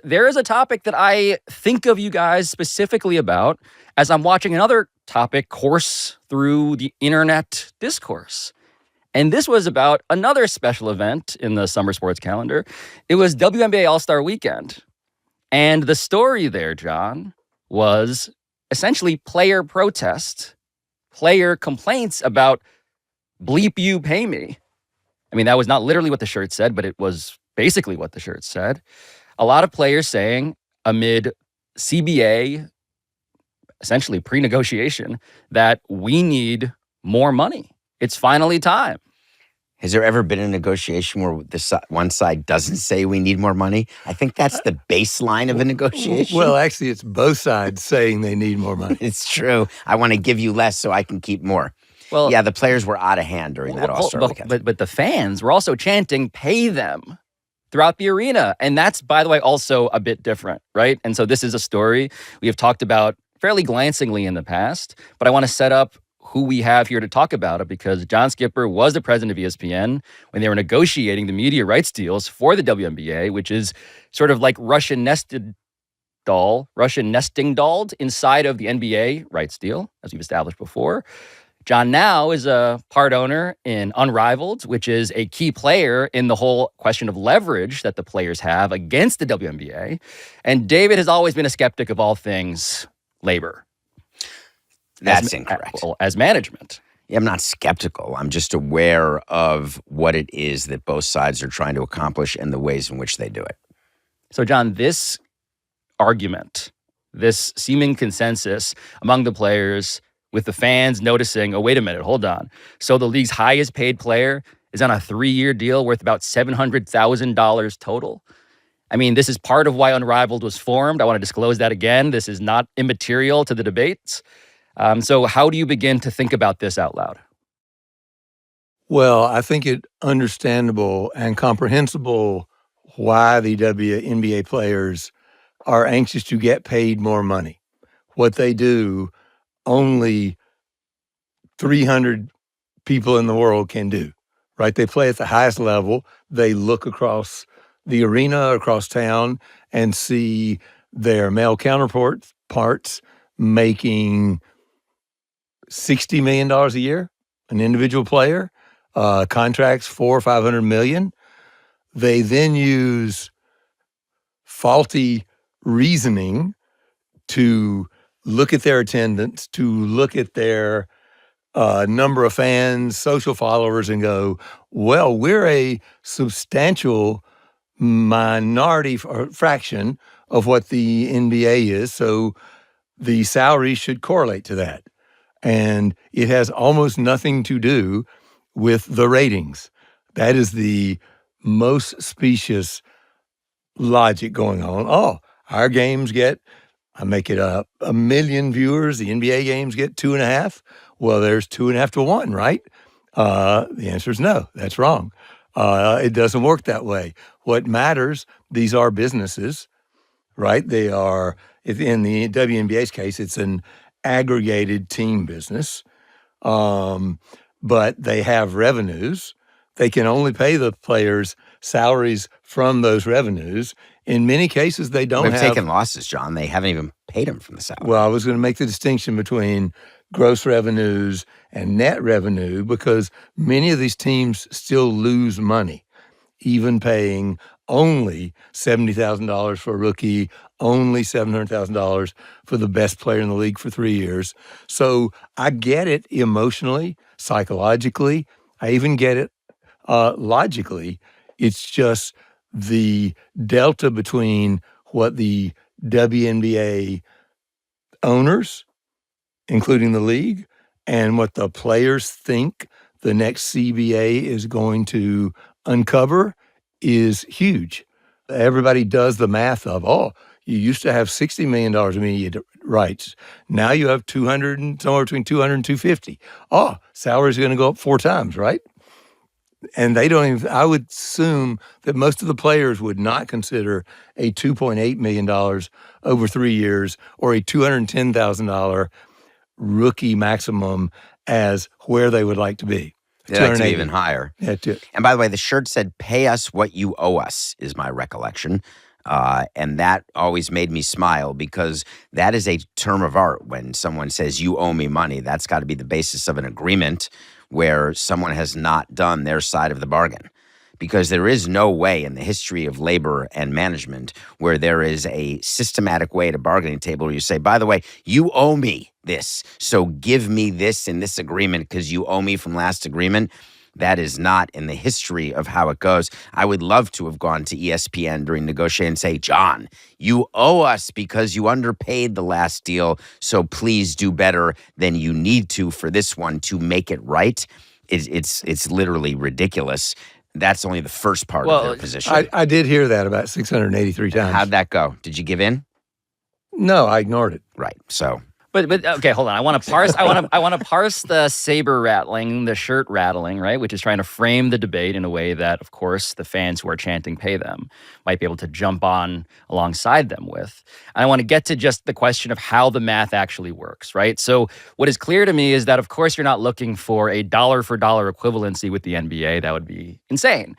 there is a topic that I think of you guys specifically about as I'm watching another topic course through the internet discourse. And this was about another special event in the summer sports calendar. It was WNBA All-Star Weekend. And the story there, John, was essentially player protest, player complaints about bleep you, pay me. I mean, that was not literally what the shirt said, but it was basically what the shirt said. A lot of players saying amid CBA, essentially pre-negotiation, that we need more money. It's finally time. Has there ever been a negotiation where one side doesn't say we need more money? I think that's the baseline of a negotiation. Well, actually, it's both sides saying they need more money. It's true. I want to give you less so I can keep more. Well, yeah, the players were out of hand during that All-Star weekend. But the fans were also chanting, pay them, throughout the arena. And that's, by the way, also a bit different, right? And so this is a story we have talked about fairly glancingly in the past, but I want to set up who we have here to talk about it, because John Skipper was the president of ESPN when they were negotiating the media rights deals for the WNBA, which is sort of like Russian nesting dolled inside of the NBA rights deal, as we've established before. John now is a part owner in Unrivaled, which is a key player in the whole question of leverage that the players have against the WNBA. And David has always been a skeptic of all things labor. That's incorrect. As management. Yeah, I'm not skeptical. I'm just aware of what it is that both sides are trying to accomplish and the ways in which they do it. So, John, this argument, this seeming consensus among the players, with the fans noticing, oh, wait a minute, hold on. So the league's highest paid player is on a 3-year deal worth about $700,000 total. I mean, this is part of why Unrivaled was formed. I want to disclose that again. This is not immaterial to the debates. So how do you begin to think about this out loud? Well, I think it's understandable and comprehensible why the WNBA players are anxious to get paid more money. What they do, only 300 people in the world can do, right? They play at the highest level. They look across the arena, across town, and see their male counterparts making $60 million a year, an individual player, contracts $400 or $500 million. They then use faulty reasoning to look at their attendance, to look at their number of fans, social followers, and go, well, we're a substantial minority or fraction of what the NBA is, so the salary should correlate to that. And it has almost nothing to do with the ratings. That is the most specious logic going on. Oh, our games get, I make it up, 1 million viewers. The NBA games get 2.5. Well, there's 2.5 to 1, right? The answer is no. That's wrong. It doesn't work that way. What matters, these are businesses, right? They are, in the WNBA's case, it's an aggregated team business, but they have revenues. They can only pay the players salaries from those revenues. In many cases, they don't have... They've taken losses, John. They haven't even paid them from the salary. Well, I was going to make the distinction between gross revenues and net revenue, because many of these teams still lose money, even paying only $70,000 for a rookie, only $700,000 for the best player in the league for 3 years. So I get it emotionally, psychologically. I even get it logically. It's just the delta between what the WNBA owners, including the league, and what the players think the next CBA is going to uncover is huge. Everybody does the math of, oh, you used to have $60 million in media rights. Now you have 200 and somewhere between 200 and 250. Oh, salaries are going to go up 4 times, right? And they don't even, I would assume that most of the players would not consider a $2.8 million over 3 years or a $210,000 rookie maximum as where they would like to be. Yeah, that's even higher. Yeah, and by the way, the shirt said, pay us what you owe us, is my recollection. And that always made me smile because that is a term of art. When someone says, you owe me money, that's got to be the basis of an agreement where someone has not done their side of the bargain. Because there is no way in the history of labor and management where there is a systematic way at a bargaining table where you say, by the way, you owe me this, so give me this in this agreement because you owe me from last agreement. That is not in the history of how it goes. I would love to have gone to ESPN during negotiating and say, John, you owe us because you underpaid the last deal, so please do better than you need to for this one to make it right. It's literally ridiculous. That's only the first part of their position. I did hear that about 683 times. How'd that go? Did you give in? No, I ignored it. Right. So, But okay, hold on. I want to parse. I want to parse the saber rattling, the shirt rattling, right? Which is trying to frame the debate in a way that, of course, the fans who are chanting "pay them" might be able to jump on alongside them with. And I want to get to just the question of how the math actually works, right? So, what is clear to me is that, of course, you're not looking for a dollar for dollar equivalency with the NBA. That would be insane.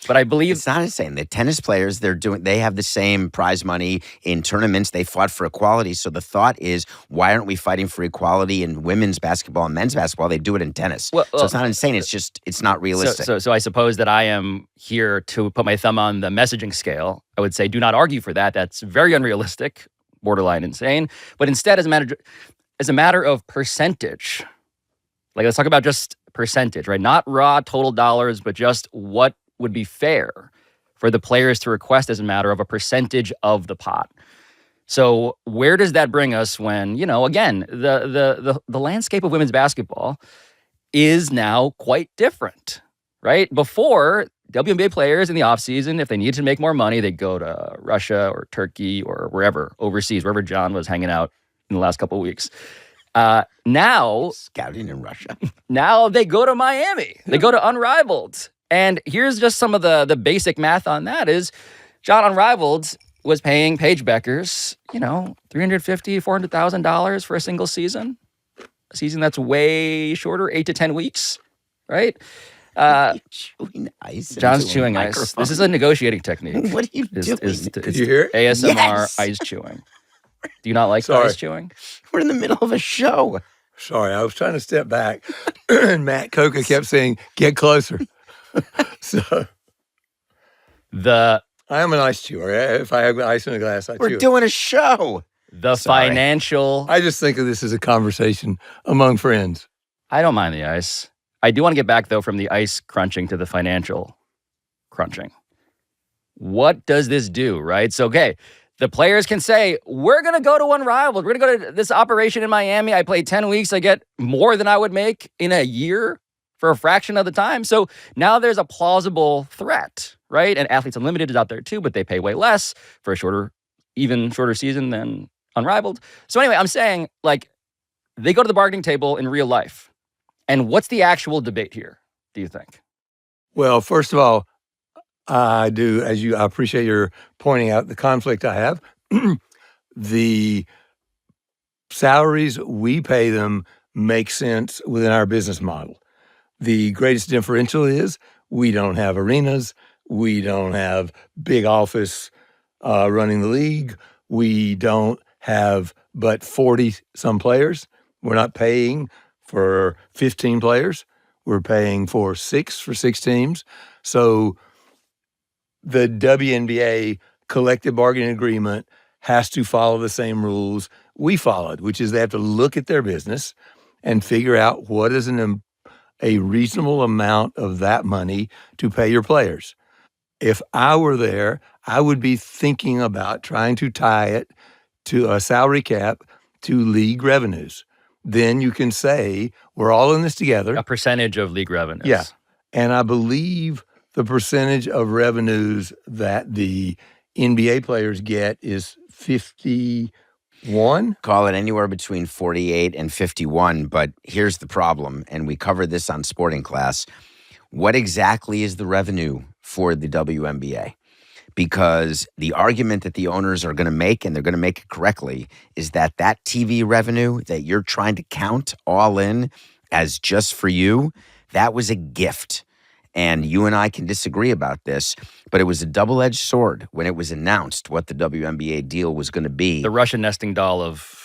But I believe it's not insane. The tennis players, they have the same prize money in tournaments. They fought for equality. So the thought is, why aren't we fighting for equality in women's basketball and men's basketball? They do it in tennis. So it's not insane. It's just, it's not realistic. So I suppose that I am here to put my thumb on the messaging scale. I would say, do not argue for that. That's very unrealistic, borderline insane. But instead, as a matter of percentage, like let's talk about just percentage, right? Not raw total dollars, but just what would be fair for the players to request as a matter of a percentage of the pot. So where does that bring us when, again, the landscape of women's basketball is now quite different, right? Before, WNBA players in the offseason, if they needed to make more money, they'd go to Russia or Turkey or wherever, overseas, wherever John was hanging out in the last couple of weeks. Now, scouting in Russia. Now they go to Miami. They go to Unrivaled. And here's just some of the basic math on that is John Unrivaled was paying Paige Beckers, $350,000, $400,000 for a single season. A season that's way shorter, 8 to 10 weeks, right? Chewing ice. John's chewing ice. This is a negotiating technique. What are you doing? Did you hear it? ASMR Yes. ice chewing. Do you not like Sorry. ice chewing? We're in the middle of a show. Sorry, I was trying to step back, and Matt Coca kept saying, get closer. So I am an ice chewer. If I have ice in a glass, I chew. We're doing a show. The Sorry. financial. I just think of this as a conversation among friends. I don't mind the ice. I do want to get back, though, from the ice crunching to the financial crunching. What does this do, right? So, okay, the players can say, we're going to go to Unrivaled. We're going to go to this operation in Miami. I played 10 weeks. I get more than I would make in a year for a fraction of the time. So now there's a plausible threat, right? And Athletes Unlimited is out there too, but they pay way less for a even shorter season than Unrivaled. So anyway, I'm saying, they go to the bargaining table in real life. And what's the actual debate here, do you think? Well, first of all, I appreciate your pointing out the conflict I have. The salaries we pay them make sense within our business model. The greatest differential is we don't have arenas. We don't have big office running the league. We don't have but 40-some players. We're not paying for 15 players. We're paying for 6 teams. So the WNBA collective bargaining agreement has to follow the same rules we followed, which is they have to look at their business and figure out what is a reasonable amount of that money to pay your players. If I were there, I would be thinking about trying to tie it to a salary cap to league revenues. Then you can say, we're all in this together. A percentage of league revenues. Yeah. And I believe the percentage of revenues that the NBA players get is 51. Call it anywhere between 48 and 51. But here's the problem, and we covered this on Sporting Class. What exactly is the revenue for the WNBA? Because the argument that the owners are going to make, and they're going to make it correctly, is that TV revenue that you're trying to count all in as just for you, that was a gift. And you and I can disagree about this, but it was a double-edged sword when it was announced what the WNBA deal was going to be. The Russian nesting doll of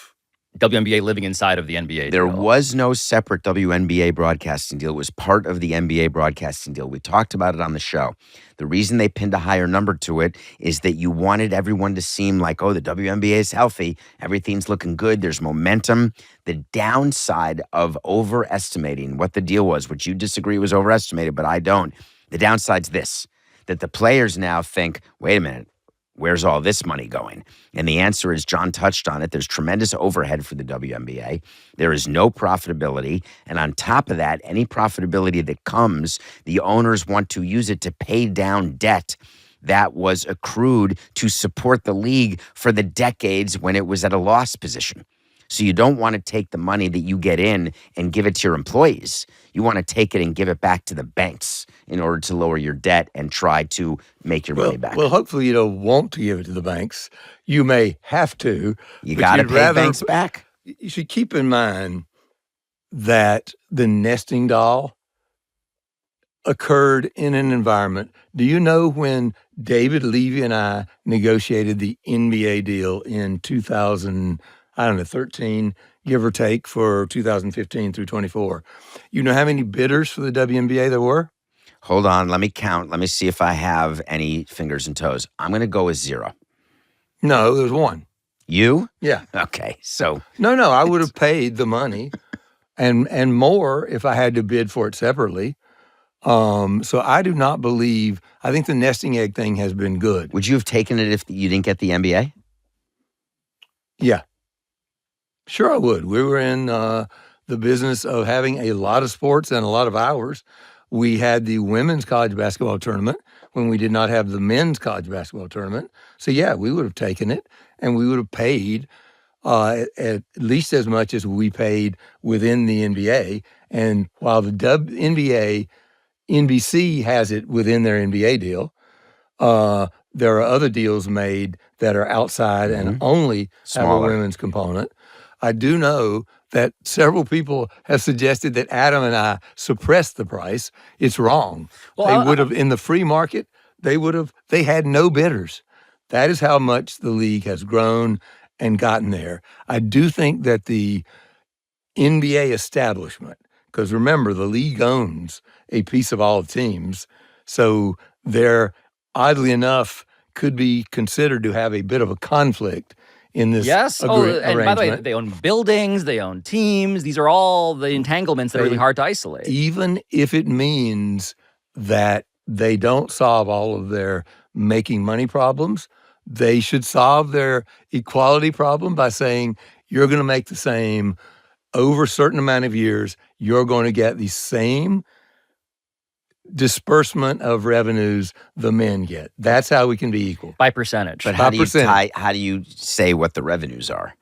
WNBA living inside of the NBA There deal. was no separate WNBA broadcasting deal. It was part of the NBA broadcasting deal. We talked about it on the show. The reason they pinned a higher number to it is that you wanted everyone to seem like, oh, the WNBA is healthy. Everything's looking good. There's momentum. The downside of overestimating what the deal was, which you disagree was overestimated, but I don't. The downside's this, that the players now think, wait a minute, where's all this money going? And the answer is, John touched on it, there's tremendous overhead for the WNBA. There is no profitability. And on top of that, any profitability that comes, the owners want to use it to pay down debt that was accrued to support the league for the decades when it was at a loss position. So you don't want to take the money that you get in and give it to your employees. You want to take it and give it back to the banks in order to lower your debt and try to make your money back. Well, hopefully you don't want to give it to the banks. You may have to. You got to pay banks back. You should keep in mind that the nesting doll occurred in an environment. Do you know when David Levy and I negotiated the NBA deal in 2013, give or take, for 2015 through 24? You know how many bidders for the WNBA there were? Hold on, let me count. Let me see if I have any fingers and toes. I'm going to go with 0. No, there was 1. You? Yeah. Okay, so. No, I would have paid the money and more if I had to bid for it separately. So I do not believe, I think the nesting egg thing has been good. Would you have taken it if you didn't get the NBA? Yeah. Sure I would. We were in the business of having a lot of sports and a lot of hours. We had the women's college basketball tournament when we did not have the men's college basketball tournament. So yeah, we would have taken it and we would have paid at least as much as we paid within the NBA. And while the NBA, NBC has it within their NBA deal, there are other deals made that are outside and only Smaller. have a women's component. I do know that several people have suggested that Adam and I suppressed the price. It's wrong. Well, They would have, in the free market, they had no bidders. That is how much the league has grown and gotten there. I do think that the NBA establishment, because remember, the league owns a piece of all the teams, so they're, oddly enough, could be considered to have a bit of a conflict in this arrangement. And by the way, arrangement. they own buildings, they own teams. These are all the entanglements that are really hard to isolate. Even if it means that they don't solve all of their making money problems, they should solve their equality problem by saying, you're going to make the same over a certain amount of years. You're going to get the same disbursement of revenues the men get. That's how we can be equal. By percentage. But how do you say what the revenues are?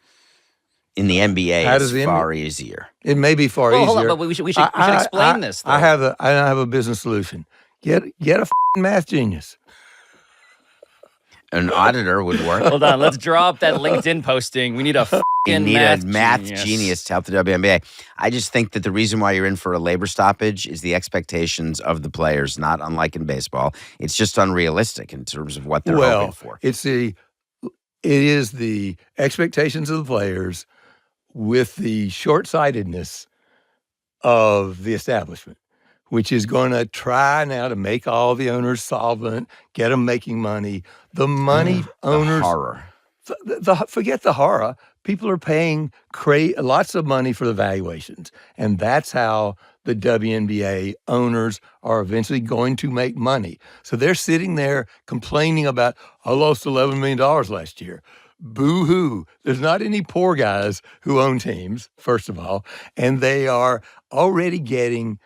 In the NBA, it's far easier. It may be far easier. Hold on, but we should explain this, though. I have a business solution. Get a math genius. An auditor would work. Hold on, let's draw up that LinkedIn posting. We need a math genius to help the WNBA. I just think that the reason why you're in for a labor stoppage is the expectations of the players, not unlike in baseball. It's just unrealistic in terms of what they're hoping for. It is the expectations of the players with the short-sightedness of the establishment, which is going to try now to make all the owners solvent, get them making money. The money owners... The horror. Forget the horror. People are paying lots of money for the valuations. And that's how the WNBA owners are eventually going to make money. So they're sitting there complaining about, I lost $11 million last year. Boo-hoo. There's not any poor guys who own teams, first of all. And they are already getting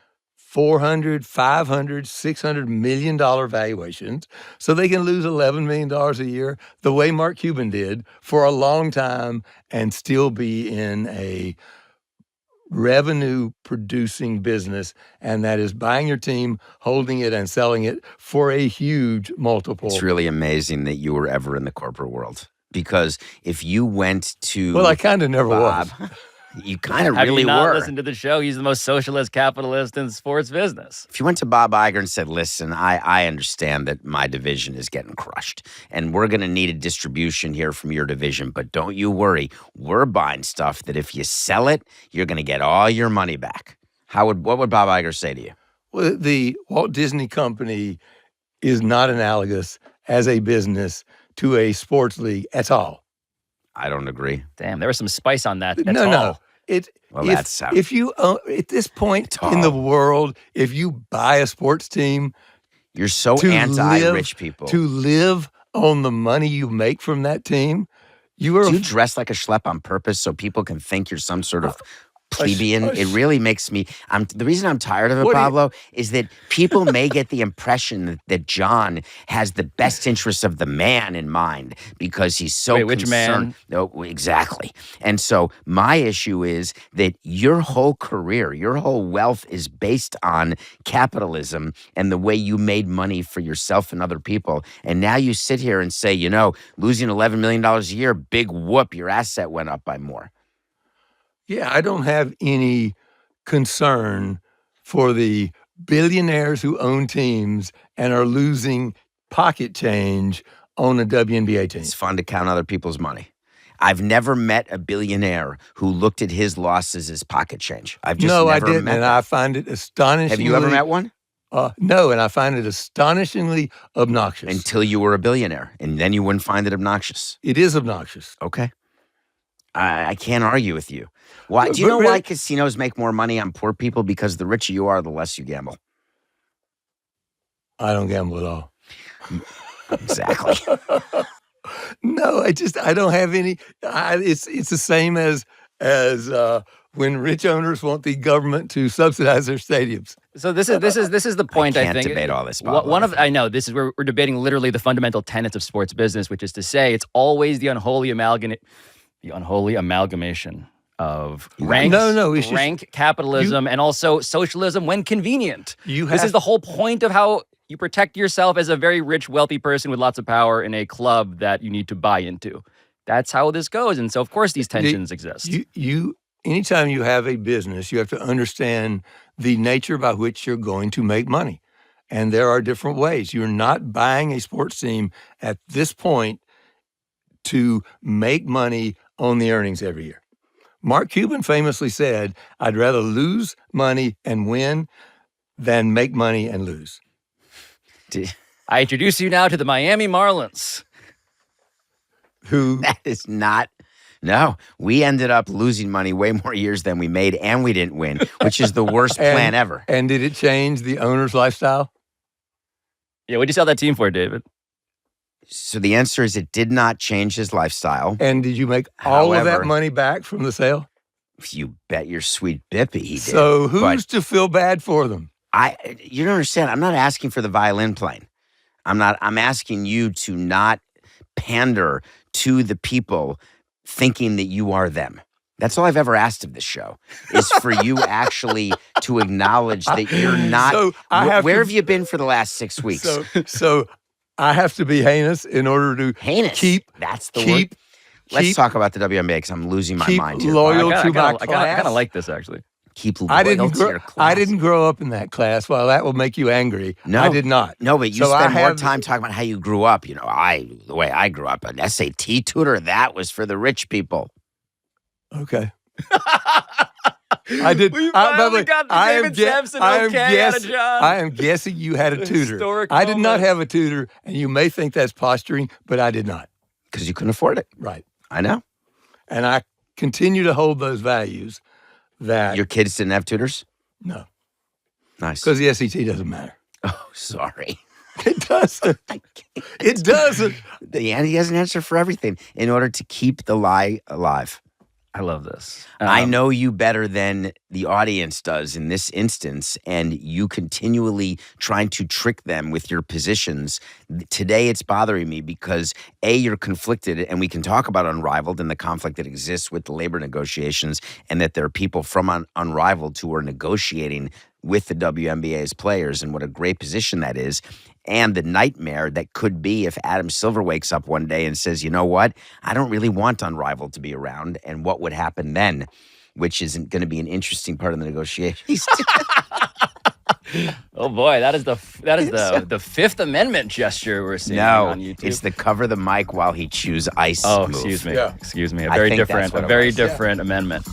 $400, $500, $600 million valuations, so they can lose $11 million a year, the way Mark Cuban did for a long time, and still be in a revenue-producing business, and that is buying your team, holding it, and selling it for a huge multiple. It's really amazing that you were ever in the corporate world, because if you went to I kind of never was. You kind of Have really you not were. listened to the show? He's the most socialist capitalist in sports business. If you went to Bob Iger and said, listen, I understand that my division is getting crushed and we're going to need a distribution here from your division, but don't you worry. We're buying stuff that if you sell it, you're going to get all your money back. What would Bob Iger say to you? Well, the Walt Disney Company is not analogous as a business to a sports league at all. I don't agree. Damn, there was some spice on that. That's No. all. If you at this point in the world, if you buy a sports team, you're so to anti-rich people. To live on the money you make from that team, you are. Do you dress like a schlep on purpose so people can think you're some sort of plebeian? It really makes me. The reason I'm tired of it, Pablo, is that people may get the impression that John has the best interests of the man in mind because he's so concerned. Which man? No, exactly. And so my issue is that your whole career, your whole wealth is based on capitalism and the way you made money for yourself and other people. And now you sit here and say, losing $11 million a year, big whoop, your asset went up by more. Yeah, I don't have any concern for the billionaires who own teams and are losing pocket change on a WNBA team. It's fun to count other people's money. I've never met a billionaire who looked at his losses as pocket change. I've just never I didn't, met and that. I find it astonishingly. Have you ever met one? No, and I find it astonishingly obnoxious. Until you were a billionaire, and then you wouldn't find it obnoxious. It is obnoxious. Okay. I can't argue with you. Why? Do you know why casinos make more money on poor people? Because the richer you are, the less you gamble. I don't gamble at all. Exactly. No, I don't have any. It's the same as when rich owners want the government to subsidize their stadiums. So this is the point. I can't think debate all this. Pablo. I know this is where we're debating literally the fundamental tenets of sports business, which is to say it's always the unholy amalgamation of rank capitalism and also socialism when convenient. This is the whole point of how you protect yourself as a very rich, wealthy person with lots of power in a club that you need to buy into. That's how this goes. And so, of course, these tensions exist. Anytime you have a business, you have to understand the nature by which you're going to make money. And there are different ways. You're not buying a sports team at this point to make money on the earnings every year. Mark Cuban famously said, I'd rather lose money and win than make money and lose. I introduce you now to the Miami Marlins. That is not. No, we ended up losing money way more years than we made, and we didn't win, which is the worst plan ever. And did it change the owner's lifestyle? Yeah, what'd you sell that team for, David? So the answer is it did not change his lifestyle. And did you make all of that money back from the sale? You bet your sweet bippy he did. So who's to feel bad for them? You don't understand. I'm not asking for the violin playing. I'm asking you to not pander to the people thinking that you are them. That's all I've ever asked of this show, is for you actually to acknowledge that you're not. So where have you been for the last 6 weeks? So I have to be heinous in order to heinous. That's the word. Let's talk about the WNBA because I'm losing my mind here. Loyal to my class. I kind of like this, actually. Keep loyal to your class. I didn't grow up in that class. Well, that will make you angry. No, I did not. No, but you spend more time talking about how you grew up. The way I grew up, an SAT tutor, that was for the rich people. Okay. I did. We finally got the David Samson okay out of John. I am guessing you had a tutor. I did not have a tutor, and you may think that's posturing, but I did not. Because you couldn't afford it. Right. I know. And I continue to hold those values that... Your kids didn't have tutors? No. Nice. Because the SAT doesn't matter. Oh, sorry. It doesn't. It doesn't. He has an answer for everything in order to keep the lie alive. I love this. I know you better than the audience does in this instance, and you continually trying to trick them with your positions. Today, it's bothering me because, A, you're conflicted, and we can talk about Unrivaled and the conflict that exists with the labor negotiations, and that there are people from Unrivaled who are negotiating with the WNBA's players, and what a great position that is. And the nightmare that could be if Adam Silver wakes up one day and says, you know what, I don't really want Unrivaled to be around, and what would happen then. which isn't going to be an interesting part of the negotiations. Oh boy, that is the Fifth Amendment gesture we're seeing on YouTube. It's the cover the mic while he chews ice. Oh, move. excuse me. Yeah. Excuse me. A I very think that's different what it was. amendment.